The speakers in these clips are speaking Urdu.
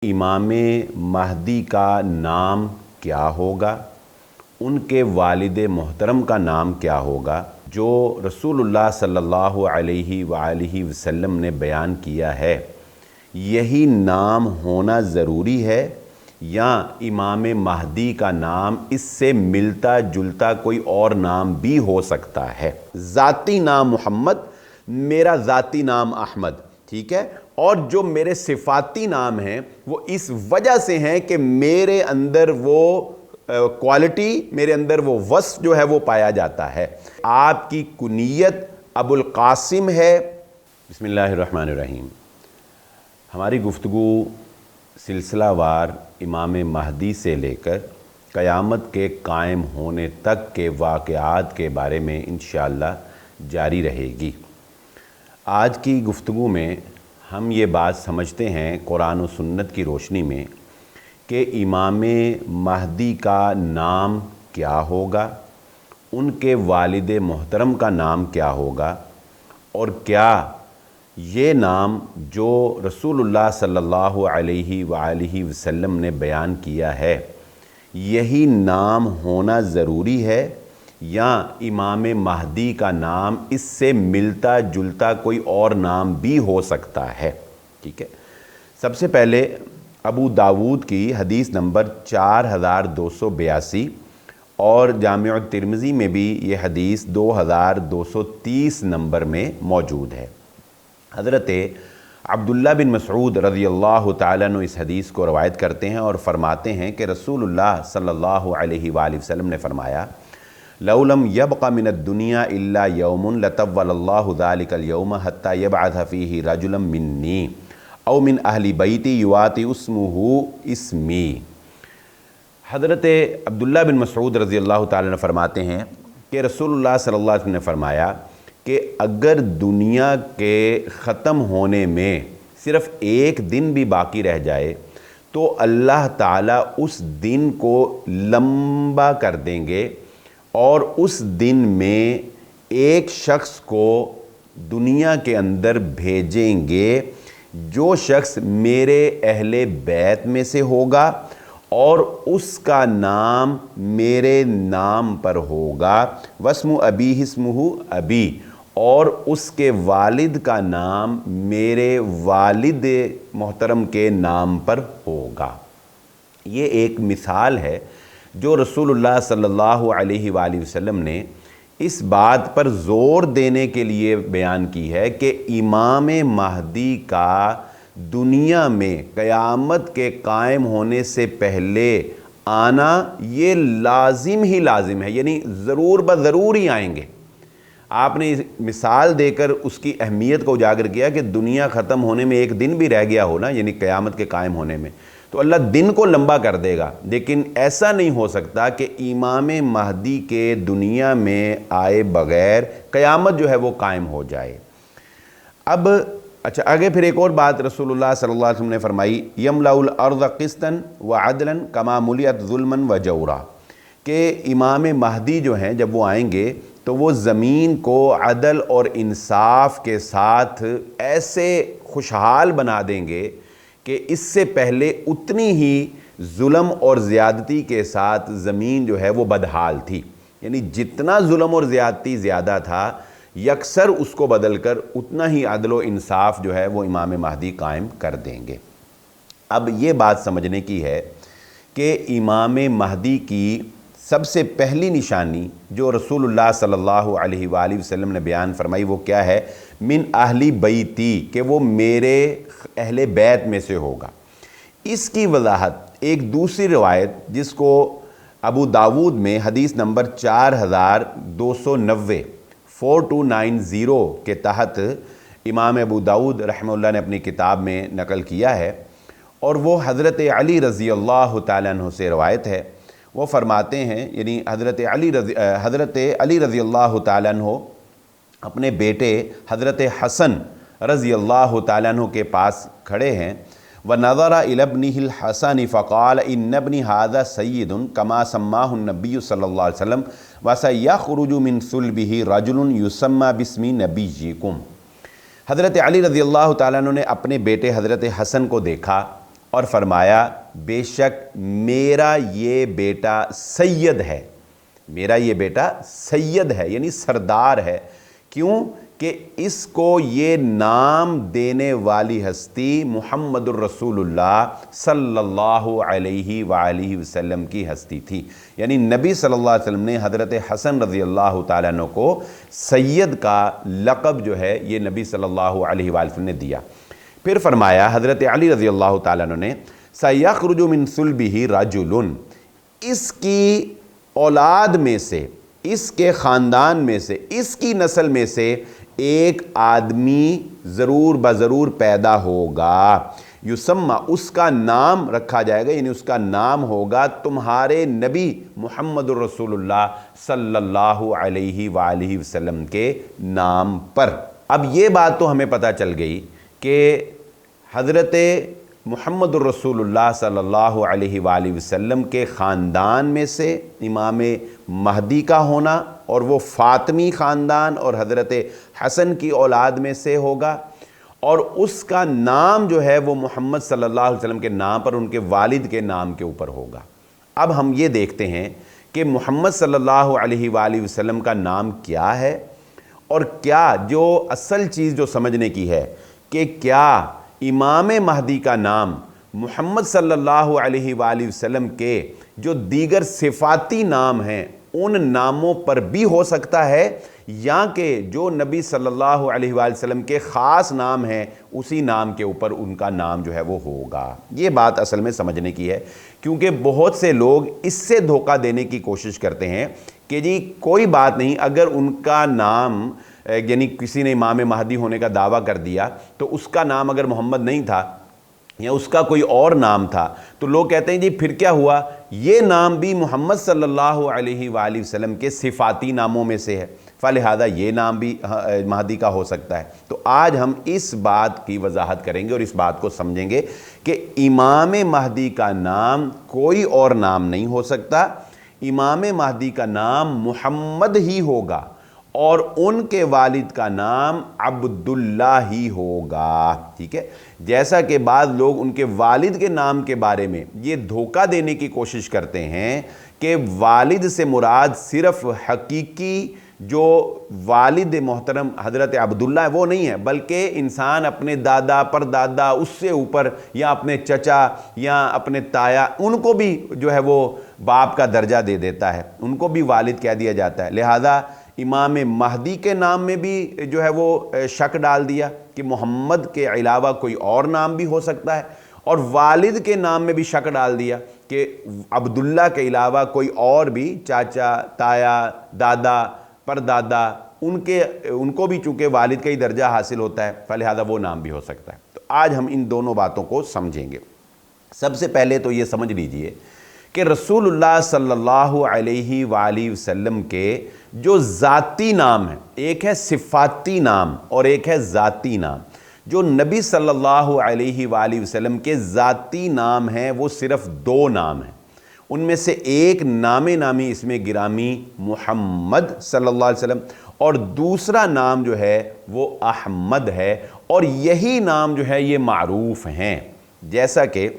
امام مہدی کا نام کیا ہوگا، ان کے والد محترم کا نام کیا ہوگا، جو رسول اللہ صلی اللہ علیہ وآلہ وسلم نے بیان کیا ہے، یہی نام ہونا ضروری ہے یا امام مہدی کا نام اس سے ملتا جلتا کوئی اور نام بھی ہو سکتا ہے؟ ذاتی نام محمد، میرا ذاتی نام احمد، ٹھیک ہے، اور جو میرے صفاتی نام ہیں وہ اس وجہ سے ہیں کہ میرے اندر وہ کوالٹی، میرے اندر وہ وصف جو ہے وہ پایا جاتا ہے۔ آپ کی کنیت ابو القاسم ہے۔ بسم اللہ الرحمن الرحیم۔ ہماری گفتگو سلسلہ وار امام مہدی سے لے کر قیامت کے قائم ہونے تک کے واقعات کے بارے میں انشاءاللہ جاری رہے گی۔ آج کی گفتگو میں ہم یہ بات سمجھتے ہیں قرآن و سنت کی روشنی میں کہ امام مہدی کا نام کیا ہوگا، ان کے والد محترم کا نام کیا ہوگا، اور کیا یہ نام جو رسول اللہ صلی اللہ علیہ وآلہ وسلم نے بیان کیا ہے، یہی نام ہونا ضروری ہے یا امام مہدی کا نام اس سے ملتا جلتا کوئی اور نام بھی ہو سکتا ہے؟ ٹھیک ہے، سب سے پہلے ابو داود کی حدیث نمبر 4282 اور جامع ترمذی میں بھی یہ حدیث 2230 نمبر میں موجود ہے۔ حضرت عبداللہ بن مسعود رضی اللہ تعالیٰ عنہ اس حدیث کو روایت کرتے ہیں اور فرماتے ہیں کہ رسول اللہ صلی اللہ علیہ وآلہ وسلم نے فرمایا، لَوْ لَمْ يَبْقَ مِنَ الدُّنْيَا إِلَّا يَوْمٌ لَطَوَّلَ اللَّهُ ذَلِكَ الْيَوْمَ حَتَّى يَبْعَثَ فِيهِ رَجُلًا مِّنِّي أَوْ مِنْ أَهْلِ بَيْتِي يُوَاطِئُ اسْمُهُ اسْمِي۔ حضرت عبداللہ بن مسعود رضی اللہ تعالیٰ عنہ فرماتے ہیں کہ رسول اللہ صلی اللہ علیہ وسلم نے فرمایا کہ اگر دنیا کے ختم ہونے میں صرف ایک دن بھی باقی رہ جائے تو اللہ تعالیٰ اس دن کو لمبا کر دیں گے اور اس دن میں ایک شخص کو دنیا کے اندر بھیجیں گے جو شخص میرے اہل بیت میں سے ہوگا اور اس کا نام میرے نام پر ہوگا، واسم ابی اسمہ ابی، اور اس کے والد کا نام میرے والد محترم کے نام پر ہوگا۔ یہ ایک مثال ہے جو رسول اللہ صلی اللہ علیہ وآلہ وسلم نے اس بات پر زور دینے کے لیے بیان کی ہے کہ امام مہدی کا دنیا میں قیامت کے قائم ہونے سے پہلے آنا یہ لازم ہی لازم ہے، یعنی ضرور بضرور ہی آئیں گے۔ آپ نے مثال دے کر اس کی اہمیت کو اجاگر کیا کہ دنیا ختم ہونے میں ایک دن بھی رہ گیا ہو نا، یعنی قیامت کے قائم ہونے میں، تو اللہ دن کو لمبا کر دے گا، لیکن ایسا نہیں ہو سکتا کہ امام مہدی کے دنیا میں آئے بغیر قیامت جو ہے وہ قائم ہو جائے۔ اب اچھا آگے پھر ایک اور بات رسول اللہ صلی اللہ علیہ وسلم نے فرمائی، یملأ الارض قسطا وعدلا کما ملئت ظلما وجورا، کہ امام مہدی جو ہیں جب وہ آئیں گے تو وہ زمین کو عدل اور انصاف کے ساتھ ایسے خوشحال بنا دیں گے کہ اس سے پہلے اتنی ہی ظلم اور زیادتی کے ساتھ زمین جو ہے وہ بدحال تھی، یعنی جتنا ظلم اور زیادتی زیادہ تھا یکسر اس کو بدل کر اتنا ہی عدل و انصاف جو ہے وہ امام مہدی قائم کر دیں گے۔ اب یہ بات سمجھنے کی ہے کہ امام مہدی کی سب سے پہلی نشانی جو رسول اللہ صلی اللہ علیہ وآلہ وسلم نے بیان فرمائی وہ کیا ہے؟ من اہلی بیتی، کہ وہ میرے اہل بیت میں سے ہوگا۔ اس کی وضاحت ایک دوسری روایت جس کو ابو داود میں حدیث نمبر 4290 4290 کے تحت امام ابو داود رحمہ اللہ نے اپنی کتاب میں نقل کیا ہے، اور وہ حضرت علی رضی اللہ تعالیٰ عنہ سے روایت ہے۔ وہ فرماتے ہیں، یعنی حضرت علی رضی اللہ تعالیٰ عنہ اپنے بیٹے حضرت حسن رضی اللہ تعالیٰ عنہ کے پاس کھڑے ہیں، وَنَظَرَ إِلَى ابْنِهِ الْحَسَنِ فَقَالَ إِنَّ ابْنِي هَذَا سَيِّدٌ كَمَا سَمَّاهُ النَّبِيُّ صلی اللہ علیہ وسلم وَسَيَخْرُجُ مِنْ صُلْبِهِ رَجُلٌ يُسَمَّى بِاسْمِ نَبِيِّكُمْ۔ حضرت علی رضی اللہ تعالیٰ عنہ نے اپنے بیٹے حضرت حسن کو دیکھا اور فرمایا بے شک میرا یہ بیٹا سید ہے، میرا یہ بیٹا سید ہے یعنی سردار ہے۔ کیوں کہ اس کو یہ نام دینے والی ہستی محمد الرسول اللہ صلی اللہ علیہ وآلہ وسلم کی ہستی تھی، یعنی نبی صلی اللہ علیہ وسلم نے حضرت حسن رضی اللہ تعالیٰ عنہ کو سید کا لقب جو ہے یہ نبی صلی اللہ علیہ وآلہ وسلم نے دیا۔ پھر فرمایا حضرت علی رضی اللہ تعالیٰ عنہ نے سَيَخْرُجُ مِن صُلْبِهِ رَجُلٌ، اس کی اولاد میں سے، اس کے خاندان میں سے، اس کی نسل میں سے ایک آدمی ضرور بضرور پیدا ہوگا، یسمى، اس کا نام رکھا جائے گا، یعنی اس کا نام ہوگا تمہارے نبی محمد الرسول اللہ صلی اللہ علیہ وآلہ وسلم کے نام پر۔ اب یہ بات تو ہمیں پتہ چل گئی کہ حضرت محمد الرسول اللہ صلی اللہ علیہ وآلہ وسلم کے خاندان میں سے امام مہدی کا ہونا، اور وہ فاطمی خاندان اور حضرت حسن کی اولاد میں سے ہوگا، اور اس کا نام جو ہے وہ محمد صلی اللہ علیہ وسلم کے نام پر، ان کے والد کے نام کے اوپر ہوگا۔ اب ہم یہ دیکھتے ہیں کہ محمد صلی اللہ علیہ وآلہ وسلم کا نام کیا ہے، اور کیا جو اصل چیز جو سمجھنے کی ہے کہ کیا امام مہدی کا نام محمد صلی اللہ علیہ وآلہ وسلم کے جو دیگر صفاتی نام ہیں ان ناموں پر بھی ہو سکتا ہے، یا کہ جو نبی صلی اللہ علیہ وآلہ وسلم کے خاص نام ہیں اسی نام کے اوپر ان کا نام جو ہے وہ ہوگا۔ یہ بات اصل میں سمجھنے کی ہے، کیونکہ بہت سے لوگ اس سے دھوکہ دینے کی کوشش کرتے ہیں کہ جی کوئی بات نہیں، اگر ان کا نام یعنی کسی نے امام مہدی ہونے کا دعویٰ کر دیا تو اس کا نام اگر محمد نہیں تھا یا اس کا کوئی اور نام تھا تو لوگ کہتے ہیں جی پھر کیا ہوا، یہ نام بھی محمد صلی اللہ علیہ وآلہ وسلم کے صفاتی ناموں میں سے ہے، فلہذا یہ نام بھی مہدی کا ہو سکتا ہے۔ تو آج ہم اس بات کی وضاحت کریں گے اور اس بات کو سمجھیں گے کہ امام مہدی کا نام کوئی اور نام نہیں ہو سکتا، امام مہدی کا نام محمد ہی ہوگا، اور ان کے والد کا نام عبداللہ ہی ہوگا، ٹھیک ہے۔ جیسا کہ بعض لوگ ان کے والد کے نام کے بارے میں یہ دھوکہ دینے کی کوشش کرتے ہیں کہ والد سے مراد صرف حقیقی جو والد محترم حضرت عبداللہ ہے وہ نہیں ہے، بلکہ انسان اپنے دادا پر دادا اس سے اوپر یا اپنے چچا یا اپنے تایا ان کو بھی جو ہے وہ باپ کا درجہ دے دیتا ہے، ان کو بھی والد کہہ دیا جاتا ہے۔ لہذا امام مہدی کے نام میں بھی جو ہے وہ شک ڈال دیا کہ محمد کے علاوہ کوئی اور نام بھی ہو سکتا ہے، اور والد کے نام میں بھی شک ڈال دیا کہ عبداللہ کے علاوہ کوئی اور بھی چاچا، تایا، دادا، پردادا ان کو بھی چونکہ والد کا ہی درجہ حاصل ہوتا ہے، فلہذا وہ نام بھی ہو سکتا ہے۔ تو آج ہم ان دونوں باتوں کو سمجھیں گے۔ سب سے پہلے تو یہ سمجھ لیجئے کہ رسول اللہ صلی اللہ علیہ وآلہ وسلم کے جو ذاتی نام ہیں، ایک ہے صفاتی نام اور ایک ہے ذاتی نام۔ جو نبی صلی اللہ علیہ وآلہ وسلم کے ذاتی نام ہیں وہ صرف دو نام ہیں، ان میں سے ایک نام نامی اسم گرامی محمد صلی اللہ علیہ وسلم، اور دوسرا نام جو ہے وہ احمد ہے، اور یہی نام جو ہے یہ معروف ہیں۔ جیسا کہ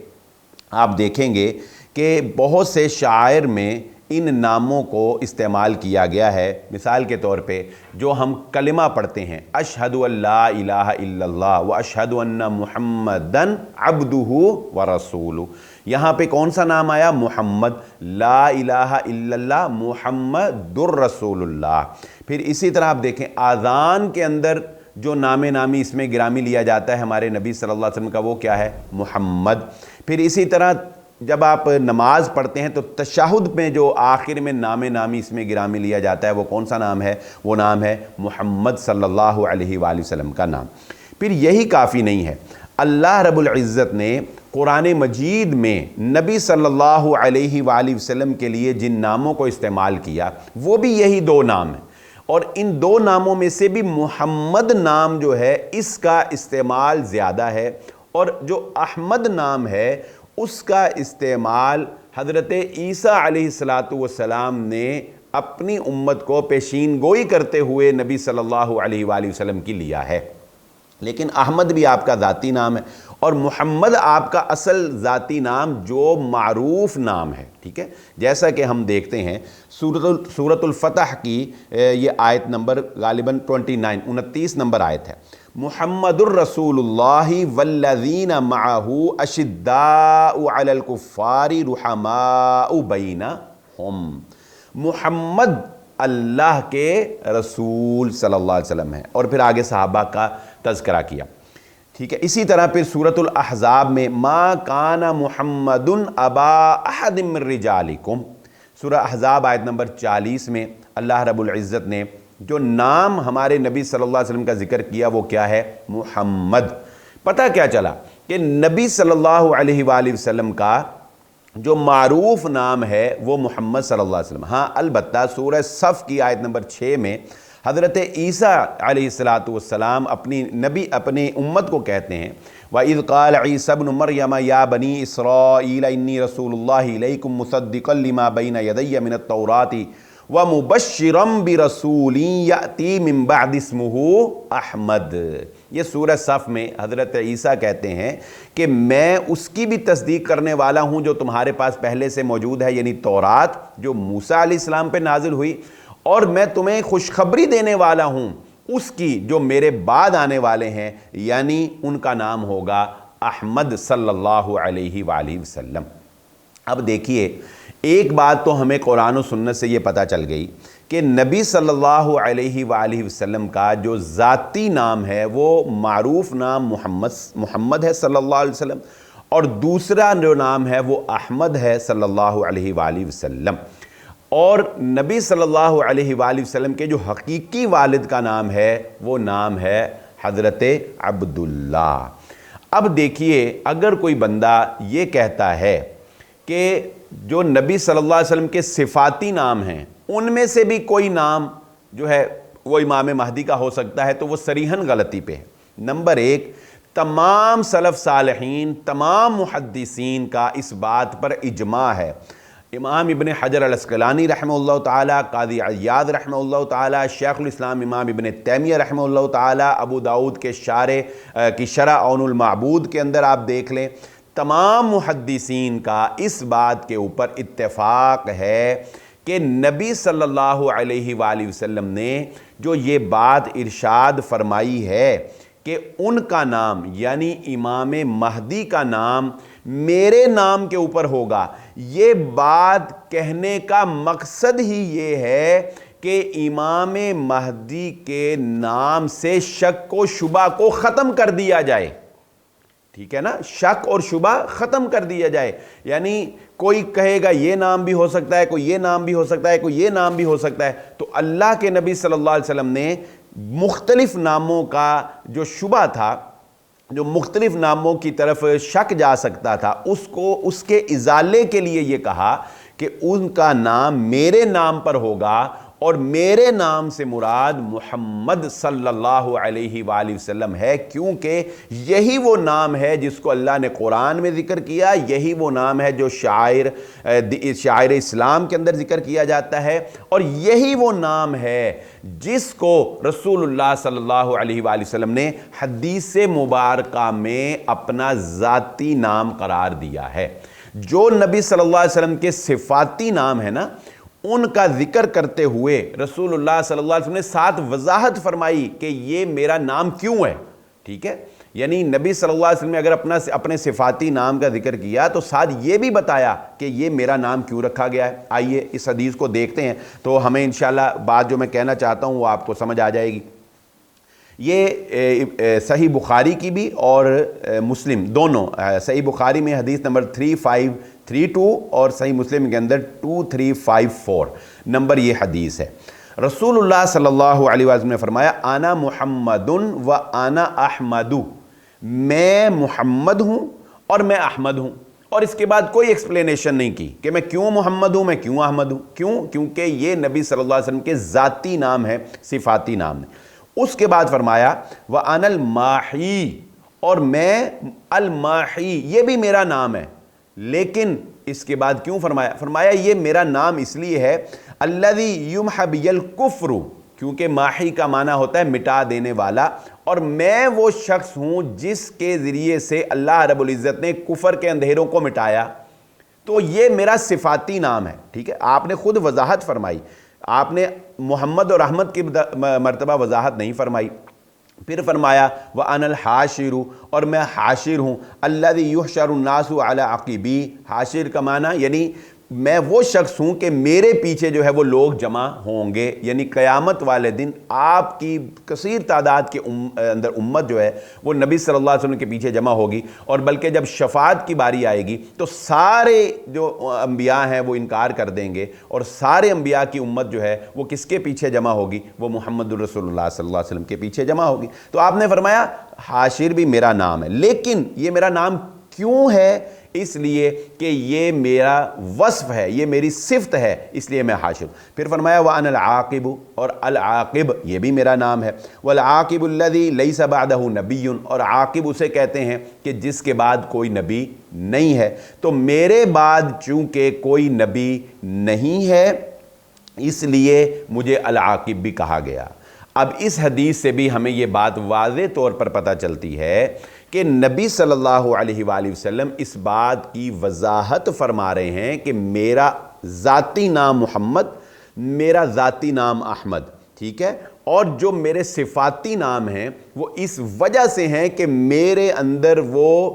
آپ دیکھیں گے کہ بہت سے شعائر میں ان ناموں کو استعمال کیا گیا ہے۔ مثال کے طور پہ جو ہم کلمہ پڑھتے ہیں، اشہد ان لا الہ الا اللہ و اشہد ان محمدن عبدہ و رسولہ، یہاں پہ کون سا نام آیا؟ محمد، لا الہ الا اللہ محمد الرسول اللہ۔ پھر اسی طرح آپ دیکھیں آذان کے اندر جو نام نامی اسم گرامی لیا جاتا ہے ہمارے نبی صلی اللہ علیہ وسلم کا، وہ کیا ہے؟ محمد۔ پھر اسی طرح جب آپ نماز پڑھتے ہیں تو تشہد میں جو آخر میں نام نامی اسم گرامی لیا جاتا ہے وہ کون سا نام ہے؟ وہ نام ہے محمد صلی اللہ علیہ وآلہ وسلم کا نام۔ پھر یہی کافی نہیں ہے، اللہ رب العزت نے قرآن مجید میں نبی صلی اللہ علیہ وآلہ وسلم کے لیے جن ناموں کو استعمال کیا وہ بھی یہی دو نام ہیں، اور ان دو ناموں میں سے بھی محمد نام جو ہے اس کا استعمال زیادہ ہے، اور جو احمد نام ہے اس کا استعمال حضرت عیسیٰ علیہ السلام نے اپنی امت کو پیشین گوئی کرتے ہوئے نبی صلی اللہ علیہ وآلہ وسلم کی لیا ہے۔ لیکن احمد بھی آپ کا ذاتی نام ہے، اور محمد آپ کا اصل ذاتی نام جو معروف نام ہے، ٹھیک ہے؟ جیسا کہ ہم دیکھتے ہیں سورۃ الفتح کی یہ آیت نمبر غالباً 29 نمبر آیت ہے، محمد الرسول اللہ والذین معہ اشداء علی الکفار رحماء بینہم۔ محمد اللہ کے رسول صلی اللہ علیہ وسلم ہے، اور پھر آگے صحابہ کا تذکرہ کیا، ٹھیک ہے؟ اسی طرح پھر سورۃ الاحزاب میں ما کان محمد ابا احد من رجالکم، سورہ احزاب آیت نمبر 40 میں اللہ رب العزت نے جو نام ہمارے نبی صلی اللہ علیہ وسلم کا ذکر کیا وہ کیا ہے؟ محمد۔ پتہ کیا چلا کہ نبی صلی اللہ علیہ وآلہ وسلم کا جو معروف نام ہے وہ محمد صلی اللہ علیہ وسلم۔ ہاں البتہ سورہ صف کی آیت نمبر 6 میں حضرت عیسیٰ علیہ السلام اپنی امت کو کہتے ہیں وَإِذْ قَالَ عِيسَى ابْنُ مَرْيَمَ يَا بَنِي إِسْرَائِيلَ إِنِّي رَسُولُ اللَّهِ إِلَيْكُمْ مُصَدِّقًا لِمَا بَيْنَ يَدَيَّ مِنَ التَّوْرَاةِ وَمُبَشِّرًا بِرَسُولٍ يَأْتِي مِن بَعْدِ اسْمُهُ احمد۔ یہ سورہ صف میں حضرت عیسیٰ کہتے ہیں کہ میں اس کی بھی تصدیق کرنے والا ہوں جو تمہارے پاس پہلے سے موجود ہے، یعنی تورات جو موسیٰ علیہ السلام پہ نازل ہوئی، اور میں تمہیں خوشخبری دینے والا ہوں اس کی جو میرے بعد آنے والے ہیں، یعنی ان کا نام ہوگا احمد صلی اللہ علیہ وآلہ وسلم۔ اب دیکھیے ایک بات تو ہمیں قرآن و سنت سے یہ پتہ چل گئی کہ نبی صلی اللہ علیہ وآلہ وسلم کا جو ذاتی نام ہے وہ معروف نام محمد ہے صلی اللہ علیہ وسلم، اور دوسرا جو نام ہے وہ احمد ہے صلی اللہ علیہ وآلہ وسلم۔ اور نبی صلی اللہ علیہ وآلہ وسلم کے جو حقیقی والد کا نام ہے وہ نام ہے حضرت عبداللہ۔ اب دیکھیے اگر کوئی بندہ یہ کہتا ہے کہ جو نبی صلی اللہ علیہ وسلم کے صفاتی نام ہیں ان میں سے بھی کوئی نام جو ہے وہ امام مہدی کا ہو سکتا ہے، تو وہ صریحاً غلطی پہ ہے۔ نمبر ایک، تمام سلف صالحین، تمام محدثین کا اس بات پر اجماع ہے۔ امام ابن حجر العسقلانی رحمہ اللہ تعالیٰ، قاضی عیاض رحمہ اللہ تعالیٰ، شیخ الاسلام امام ابن تیمیہ رحمہ اللہ تعالیٰ، ابو داؤد کے شرح عون المعبود کے اندر آپ دیکھ لیں، تمام محدثین کا اس بات کے اوپر اتفاق ہے کہ نبی صلی اللہ علیہ وآلہ وسلم نے جو یہ بات ارشاد فرمائی ہے کہ ان کا نام یعنی امام مہدی کا نام میرے نام کے اوپر ہوگا، یہ بات کہنے کا مقصد ہی یہ ہے کہ امام مہدی کے نام سے شک و شبہ کو ختم کر دیا جائے، ٹھیک ہے نا؟ شک اور شبہ ختم کر دیا جائے، یعنی کوئی کہے گا یہ نام بھی ہو سکتا ہے، کوئی یہ نام بھی ہو سکتا ہے، کوئی یہ نام بھی ہو سکتا ہے، تو اللہ کے نبی صلی اللہ علیہ وسلم نے مختلف ناموں کا جو شبہ تھا، جو مختلف ناموں کی طرف شک جا سکتا تھا، اس کے ازالے کے لیے یہ کہا کہ ان کا نام میرے نام پر ہوگا، اور میرے نام سے مراد محمد صلی اللہ علیہ وآلہ وسلم ہے، کیونکہ یہی وہ نام ہے جس کو اللہ نے قرآن میں ذکر کیا، یہی وہ نام ہے جو شاعر اسلام کے اندر ذکر کیا جاتا ہے، اور یہی وہ نام ہے جس کو رسول اللہ صلی اللہ علیہ وآلہ وسلم نے حدیث مبارکہ میں اپنا ذاتی نام قرار دیا ہے۔ جو نبی صلی اللہ علیہ وسلم کے صفاتی نام ہے نا، ان کا ذکر کرتے ہوئے رسول اللہ صلی اللہ علیہ وسلم نے ساتھ وضاحت فرمائی کہ یہ میرا نام کیوں ہے، ٹھیک ہے؟ یعنی نبی صلی اللہ علیہ وسلم نے اگر اپنے صفاتی نام کا ذکر کیا تو ساتھ یہ بھی بتایا کہ یہ میرا نام کیوں رکھا گیا ہے۔ آئیے اس حدیث کو دیکھتے ہیں تو ہمیں انشاءاللہ بات جو میں کہنا چاہتا ہوں وہ آپ کو سمجھ آ جائے گی۔ یہ صحیح بخاری کی بھی اور مسلم دونوں، صحیح بخاری میں حدیث نمبر 3532 اور صحیح مسلم کے اندر 2354 نمبر یہ حدیث ہے۔ رسول اللہ صلی اللہ علیہ وسلم نے فرمایا انا محمد و انا احمد، میں محمد ہوں اور میں احمد ہوں، اور اس کے بعد کوئی ایکسپلینیشن نہیں کی کہ میں کیوں محمد ہوں، میں کیوں احمد ہوں، کیونکہ یہ نبی صلی اللہ علیہ وسلم کے ذاتی نام ہے، صفاتی نام ہے۔ اس کے بعد فرمایا وَأَنَا الْمَاحِي، اور میں الماحی، یہ بھی میرا نام ہے، لیکن اس کے بعد کیوں فرمایا یہ میرا نام اس لیے ہے الذی یمحى بی الکفر، کیونکہ ماحی کا معنی ہوتا ہے مٹا دینے والا، اور میں وہ شخص ہوں جس کے ذریعے سے اللہ رب العزت نے کفر کے اندھیروں کو مٹایا۔ تو یہ میرا صفاتی نام ہے، ٹھیک ہے۔ آپ نے خود وضاحت فرمائی، آپ نے محمد اور احمد کی مرتبہ وضاحت نہیں فرمائی۔ پھر فرمایا وَأَنَا الْحَاشِرُ، اور میں حاشر ہوں، الَّذِي يُحْشَرُ النَّاسُ عَلَىٰ عَقِبِي، حاشر کا معنی یعنی میں وہ شخص ہوں کہ میرے پیچھے جو ہے وہ لوگ جمع ہوں گے، یعنی قیامت والے دن آپ کی کثیر تعداد کے اندر امت جو ہے وہ نبی صلی اللہ علیہ وسلم کے پیچھے جمع ہوگی، اور بلکہ جب شفاعت کی باری آئے گی تو سارے جو انبیاء ہیں وہ انکار کر دیں گے، اور سارے انبیاء کی امت جو ہے وہ کس کے پیچھے جمع ہوگی؟ وہ محمد الرسول اللہ صلی اللہ علیہ وسلم کے پیچھے جمع ہوگی۔ تو آپ نے فرمایا حاشر بھی میرا نام ہے، لیکن یہ میرا نام کیوں ہے؟ اس لیے کہ یہ میرا وصف ہے، یہ میری صفت ہے، اس لیے میں حاشر۔ پھر فرمایا وَأَنَا الْعَاقِبُ، اور العاقب یہ بھی میرا نام ہے، وَالْعَاقِبُ الَّذِي لَيْسَ بَعْدَهُ نَبِيٌّ، اور عاقب اسے کہتے ہیں کہ جس کے بعد کوئی نبی نہیں ہے۔ تو میرے بعد چونکہ کوئی نبی نہیں ہے اس لیے مجھے العاقب بھی کہا گیا۔ اب اس حدیث سے بھی ہمیں یہ بات واضح طور پر پتہ چلتی ہے کہ نبی صلی اللہ علیہ وآلہ وسلم اس بات کی وضاحت فرما رہے ہیں کہ میرا ذاتی نام محمد، میرا ذاتی نام احمد، ٹھیک ہے، اور جو میرے صفاتی نام ہیں وہ اس وجہ سے ہیں کہ میرے اندر وہ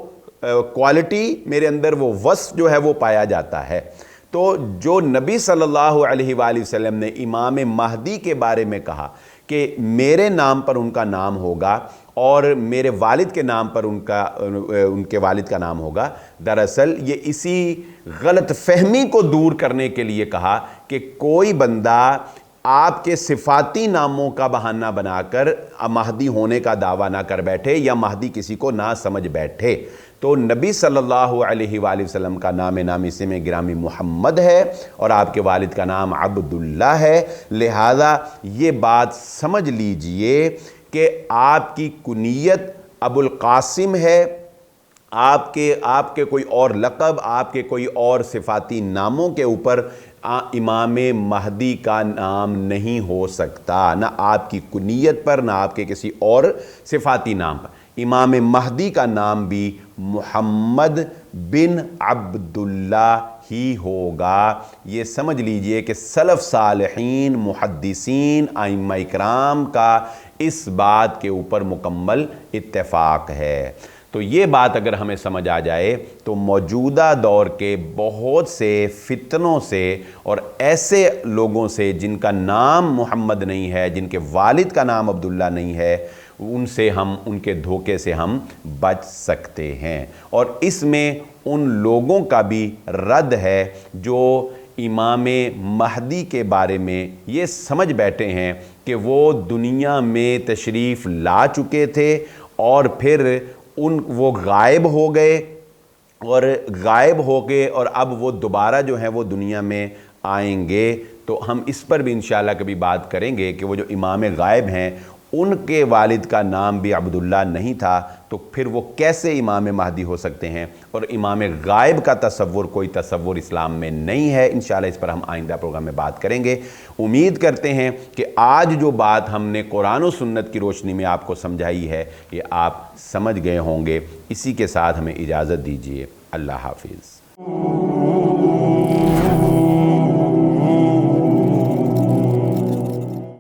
کوالٹی، میرے اندر وہ وصف جو ہے وہ پایا جاتا ہے۔ تو جو نبی صلی اللہ علیہ وآلہ وسلم نے امام مہدی کے بارے میں کہا کہ میرے نام پر ان کا نام ہوگا اور میرے والد کے نام پر ان کے والد کا نام ہوگا، دراصل یہ اسی غلط فہمی کو دور کرنے کے لیے کہا کہ کوئی بندہ آپ کے صفاتی ناموں کا بہانہ بنا کر مہدی ہونے کا دعویٰ نہ کر بیٹھے یا مہدی کسی کو نہ سمجھ بیٹھے۔ تو نبی صلی اللہ علیہ وآلہ وسلم کا نام اسم گرامی محمد ہے اور آپ کے والد کا نام عبداللہ ہے، لہذا یہ بات سمجھ لیجئے کہ آپ کی کنیت ابو القاسم ہے، آپ کے کوئی اور لقب، آپ کے کوئی اور صفاتی ناموں کے اوپر امام مہدی کا نام نہیں ہو سکتا، نہ آپ کی کنیت پر نہ آپ کے کسی اور صفاتی نام پر۔ امام مہدی کا نام بھی محمد بن عبداللہ ہی ہوگا۔ یہ سمجھ لیجئے کہ سلف صالحین، محدثین، ائمہ اکرام کا اس بات کے اوپر مکمل اتفاق ہے۔ تو یہ بات اگر ہمیں سمجھ آ جائے تو موجودہ دور کے بہت سے فتنوں سے اور ایسے لوگوں سے جن کا نام محمد نہیں ہے، جن کے والد کا نام عبداللہ نہیں ہے، ان کے دھوکے سے ہم بچ سکتے ہیں۔ اور اس میں ان لوگوں کا بھی رد ہے جو امام مہدی کے بارے میں یہ سمجھ بیٹھے ہیں کہ وہ دنیا میں تشریف لا چکے تھے اور پھر وہ غائب ہو گئے، اور غائب ہو گئے اور اب وہ دوبارہ جو ہیں وہ دنیا میں آئیں گے۔ تو ہم اس پر بھی انشاءاللہ کبھی بات کریں گے کہ وہ جو امام غائب ہیں ان کے والد کا نام بھی عبداللہ نہیں تھا، تو پھر وہ کیسے امام مہدی ہو سکتے ہیں؟ اور امام غائب کا تصور کوئی تصور اسلام میں نہیں ہے۔ انشاءاللہ اس پر ہم آئندہ پروگرام میں بات کریں گے۔ امید کرتے ہیں کہ آج جو بات ہم نے قرآن و سنت کی روشنی میں آپ کو سمجھائی ہے یہ آپ سمجھ گئے ہوں گے۔ اسی کے ساتھ ہمیں اجازت دیجیے، اللہ حافظ۔